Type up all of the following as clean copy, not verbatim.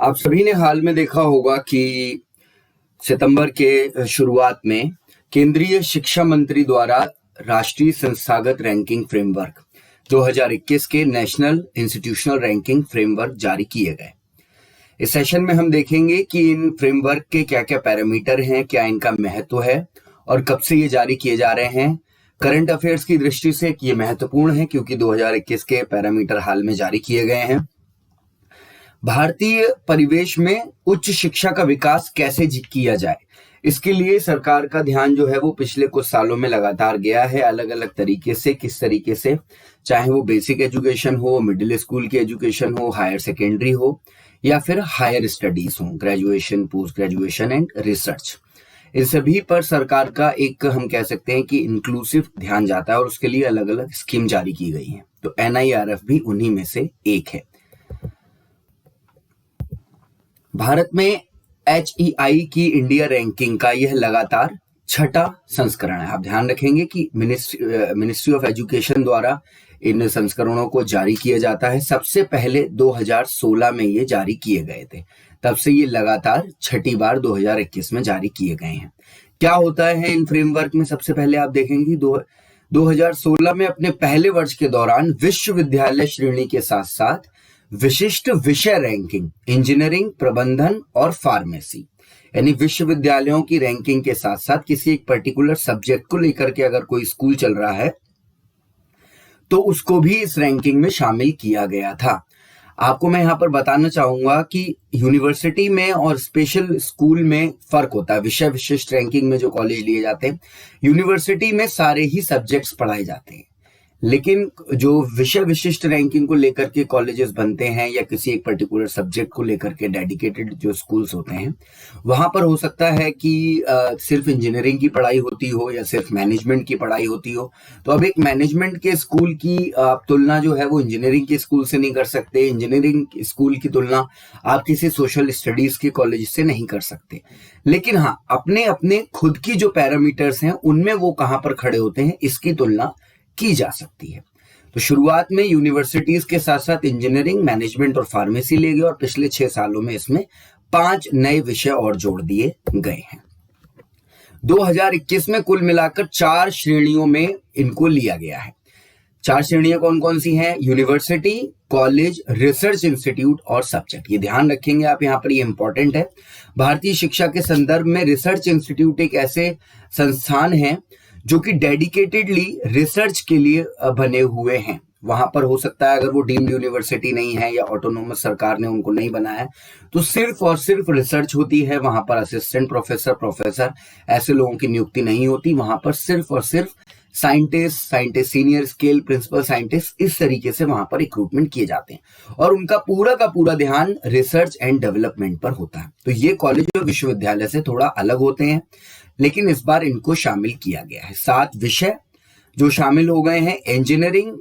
आप सभी ने हाल में देखा होगा कि सितंबर के शुरुआत में केंद्रीय शिक्षा मंत्री द्वारा राष्ट्रीय संस्थागत रैंकिंग फ्रेमवर्क 2021 के नेशनल इंस्टीट्यूशनल रैंकिंग फ्रेमवर्क जारी किए गए। इस सेशन में हम देखेंगे कि इन फ्रेमवर्क के क्या क्या पैरामीटर हैं, क्या इनका महत्व है और कब से ये जारी किए जा रहे हैं। करंट अफेयर्स की दृष्टि से ये महत्वपूर्ण है क्योंकि 2021 के पैरामीटर हाल में जारी किए गए हैं। भारतीय परिवेश में उच्च शिक्षा का विकास कैसे किया जाए, इसके लिए सरकार का ध्यान जो है वो पिछले कुछ सालों में लगातार गया है, अलग अलग तरीके से। किस तरीके से, चाहे वो बेसिक एजुकेशन हो, मिडिल स्कूल की एजुकेशन हो, हायर सेकेंडरी हो या फिर हायर स्टडीज हो, graduation, post graduation and research, इन सभी पर सरकार का एक हम कह सकते हैं कि इंक्लूसिव ध्यान जाता है और उसके लिए अलग अलग स्कीम जारी की गई है। तो NIRF भी उन्हीं में से एक है। भारत में HEI की इंडिया रैंकिंग का यह लगातार छठा संस्करण है। आप ध्यान रखेंगे कि मिनिस्ट्री ऑफ एजुकेशन द्वारा इन संस्करणों को जारी किया जाता है। सबसे पहले 2016 में ये जारी किए गए थे, तब से ये लगातार छठी बार 2021 में जारी किए गए हैं। क्या होता है इन फ्रेमवर्क में? सबसे पहले आप देखेंगे 2016 में अपने पहले वर्ष के दौरान विश्वविद्यालय श्रेणी के साथ साथ विशिष्ट विषय रैंकिंग, इंजीनियरिंग, प्रबंधन और फार्मेसी, यानी विश्वविद्यालयों की रैंकिंग के साथ साथ किसी एक पर्टिकुलर सब्जेक्ट को लेकर के अगर कोई स्कूल चल रहा है तो उसको भी इस रैंकिंग में शामिल किया गया था। आपको मैं यहां पर बताना चाहूंगा कि यूनिवर्सिटी में और स्पेशल स्कूल में फर्क होता है। विषय विशिष्ट रैंकिंग में जो कॉलेज लिए जाते हैं, यूनिवर्सिटी में सारे ही सब्जेक्ट्स पढ़ाए जाते हैं, लेकिन जो विषय विशिष्ट रैंकिंग को लेकर के कॉलेजेस बनते हैं या किसी एक पर्टिकुलर सब्जेक्ट को लेकर के डेडिकेटेड जो स्कूल्स होते हैं, वहां पर हो सकता है कि सिर्फ इंजीनियरिंग की पढ़ाई होती हो या सिर्फ मैनेजमेंट की पढ़ाई होती हो। तो अब एक मैनेजमेंट के स्कूल की आप तुलना जो है वो इंजीनियरिंग के स्कूल से नहीं कर सकते, इंजीनियरिंग स्कूल की तुलना आप किसी सोशल स्टडीज के कॉलेज से नहीं कर सकते। लेकिन हाँ, अपने अपने खुद की जो पैरामीटर्स हैं उनमें वो कहाँ पर खड़े होते हैं, इसकी तुलना की जा सकती है। तो शुरुआत में यूनिवर्सिटीज के साथ साथ इंजीनियरिंग, मैनेजमेंट और फार्मेसी ले गए और पिछले 6 सालों में इसमें 5 नए विषय और जोड़ दिए गए हैं। 2021 में कुल मिलाकर 4 श्रेणियों में इनको लिया गया है। 4 श्रेणियां कौन कौन सी हैं? यूनिवर्सिटी, कॉलेज, रिसर्च इंस्टीट्यूट और सब्जेक्ट। ये ध्यान रखेंगे आप, यहां पर ये इंपॉर्टेंट है। भारतीय शिक्षा के संदर्भ में रिसर्च इंस्टीट्यूट एक ऐसे संस्थान है जो कि डेडिकेटेडली रिसर्च के लिए बने हुए हैं। वहां पर हो सकता है अगर वो डीम्ड यूनिवर्सिटी नहीं है या ऑटोनोमस सरकार ने उनको नहीं बनाया तो सिर्फ और सिर्फ रिसर्च होती है। वहां पर असिस्टेंट प्रोफेसर ऐसे लोगों की नियुक्ति नहीं होती। वहां पर सिर्फ और सिर्फ scientist, senior scale, principal scientist, इस तरीके से वहां पर रिक्रूटमेंट किए जाते हैं और उनका पूरा का पूरा ध्यान रिसर्च एंड डेवलपमेंट पर होता है। तो ये कॉलेज और विश्वविद्यालय से थोड़ा अलग होते हैं, लेकिन इस बार इनको शामिल किया गया है। 7 विषय जो शामिल हो गए हैं: इंजीनियरिंग,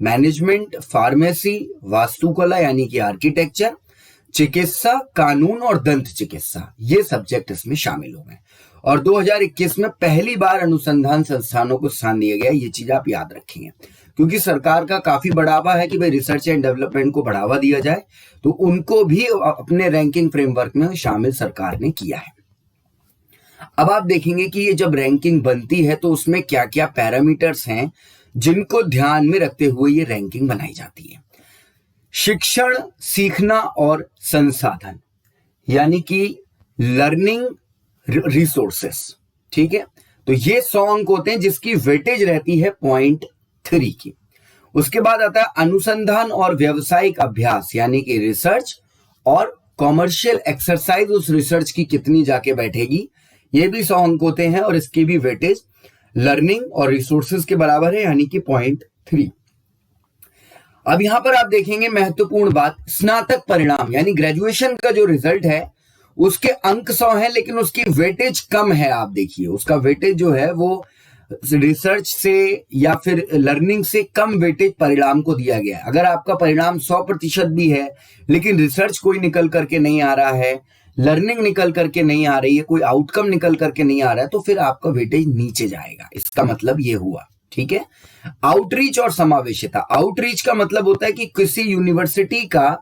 मैनेजमेंट, फार्मेसी, वास्तुकला यानी कि आर्किटेक्चर, चिकित्सा, कानून और दंत चिकित्सा, ये सब्जेक्ट इसमें शामिल हो गए। और 2021 में पहली बार अनुसंधान संस्थानों को स्थान दिया गया। ये चीज आप याद रखेंगे क्योंकि सरकार का काफी बढ़ावा है कि भाई रिसर्च एंड डेवलपमेंट को बढ़ावा दिया जाए, तो उनको भी अपने रैंकिंग फ्रेमवर्क में शामिल सरकार ने किया है। अब आप देखेंगे कि ये जब रैंकिंग बनती है तो उसमें क्या क्या पैरामीटर्स हैं जिनको ध्यान में रखते हुए ये रैंकिंग बनाई जाती है। शिक्षण, सीखना और संसाधन, यानी कि लर्निंग रिसोर्सेस, ठीक है। तो ये 100 अंक होते हैं जिसकी वेटेज रहती है 0.3 की। उसके बाद आता है अनुसंधान और व्यावसायिक अभ्यास, यानी कि रिसर्च और कॉमर्शियल एक्सरसाइज उस रिसर्च की कितनी जाके बैठेगी, ये भी 100 अंक होते हैं और इसकी भी वेटेज लर्निंग और रिसोर्सेज के बराबर है, यानी कि 0.3। अब यहां पर आप देखेंगे महत्वपूर्ण बात, स्नातक परिणाम यानी ग्रेजुएशन का जो रिजल्ट है उसके अंक 100 है, लेकिन उसकी वेटेज कम है। आप देखिए उसका वेटेज जो है वो रिसर्च से या फिर लर्निंग से कम वेटेज परिणाम को दिया गया है। अगर आपका परिणाम 100% भी है लेकिन रिसर्च कोई निकल करके नहीं आ रहा है, लर्निंग निकल करके नहीं आ रही है, कोई आउटकम निकल करके नहीं आ रहा है, तो फिर आपका वेटेज नीचे जाएगा। इसका मतलब ये हुआ, ठीक है। आउटरीच और समावेशिता, आउटरीच का मतलब होता है कि किसी यूनिवर्सिटी का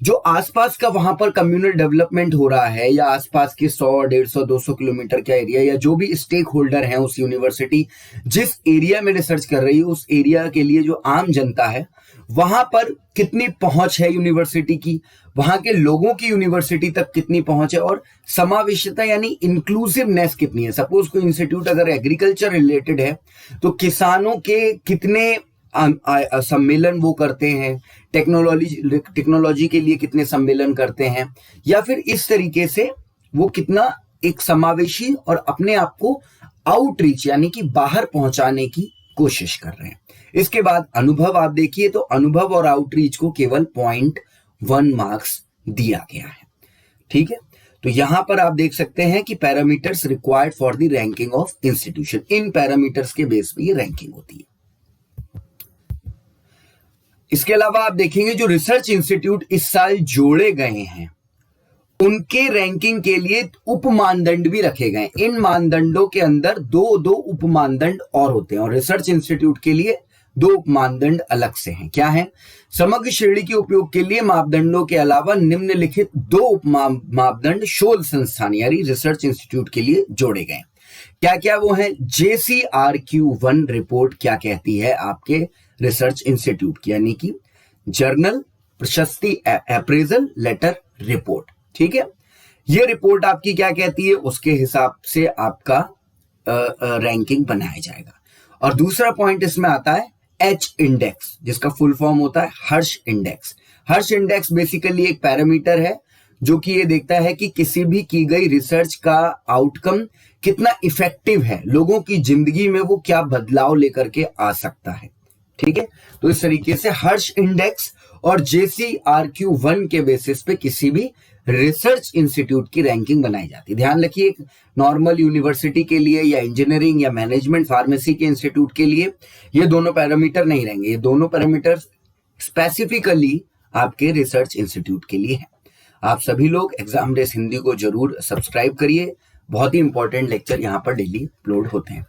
जो आसपास का वहां पर कम्युनल डेवलपमेंट हो रहा है या आसपास के 100, 150, 200 किलोमीटर का एरिया या जो भी स्टेक होल्डर है उस यूनिवर्सिटी जिस एरिया में रिसर्च कर रही है उस एरिया के लिए जो आम जनता है वहां पर कितनी पहुंच है यूनिवर्सिटी की, वहां के लोगों की यूनिवर्सिटी तक कितनी पहुंच है और समावेशिता यानी इंक्लूसिवनेस कितनी है। सपोज कोई इंस्टीट्यूट अगर एग्रीकल्चर रिलेटेड है तो किसानों के कितने सम्मेलन वो करते हैं, टेक्नोलॉजी के लिए कितने सम्मेलन करते हैं, या फिर इस तरीके से वो कितना एक समावेशी और अपने आप को आउटरीच यानी कि बाहर पहुंचाने की कोशिश कर रहे हैं। इसके बाद अनुभव आप देखिए तो अनुभव और आउटरीच को केवल 0.1 मार्क्स दिया गया है। ठीक है, तो यहां पर आप देख सकते हैं कि parameters required for the ranking of institution, in parameters के बेस पे ये रैंकिंग होती है। इसके अलावा आप देखेंगे जो रिसर्च इंस्टीट्यूट इस साल जोड़े गए हैं उनके रैंकिंग के लिए उप मानदंड भी रखे गए। इन मानदंडों के अंदर दो उप मानदंड और होते हैं और रिसर्च इंस्टीट्यूट के लिए 2 उप मानदंड अलग से हैं। क्या है? समग्र श्रेणी के उपयोग के लिए मापदंडों के अलावा निम्नलिखित 2 उप मापदंड शोध संस्थान यानी रिसर्च इंस्टीट्यूट के लिए जोड़े गए। क्या क्या वो है? JCRQ1 रिपोर्ट क्या कहती है आपके रिसर्च इंस्टीट्यूट की, यानी कि जर्नल प्रशस्ति अप्रेजल लेटर रिपोर्ट। ठीक है, ये रिपोर्ट आपकी क्या कहती है उसके हिसाब से आपका रैंकिंग बनाया जाएगा। और दूसरा पॉइंट इसमें आता है H इंडेक्स, जिसका फुल फॉर्म होता है हर्ष इंडेक्स। हर्ष इंडेक्स बेसिकली एक पैरामीटर है जो कि ये देखता है कि किसी भी की गई रिसर्च का आउटकम कितना इफेक्टिव है, लोगों की जिंदगी में वो क्या बदलाव लेकर के आ सकता है। ठीक है, तो इस तरीके से हर्ष इंडेक्स और JCRQ1 के बेसिस पे किसी भी रिसर्च इंस्टीट्यूट की रैंकिंग बनाई जाती है। ध्यान रखिए, एक नॉर्मल यूनिवर्सिटी के लिए या इंजीनियरिंग या मैनेजमेंट फार्मेसी के इंस्टीट्यूट के लिए ये दोनों पैरामीटर नहीं रहेंगे। ये दोनों पैरामीटर स्पेसिफिकली आपके रिसर्च इंस्टीट्यूट के लिए हैं। आप सभी लोग एग्जाम डेज हिंदी को जरूर सब्सक्राइब करिए, बहुत ही इंपॉर्टेंट लेक्चर यहाँ पर डेली अपलोड होते हैं।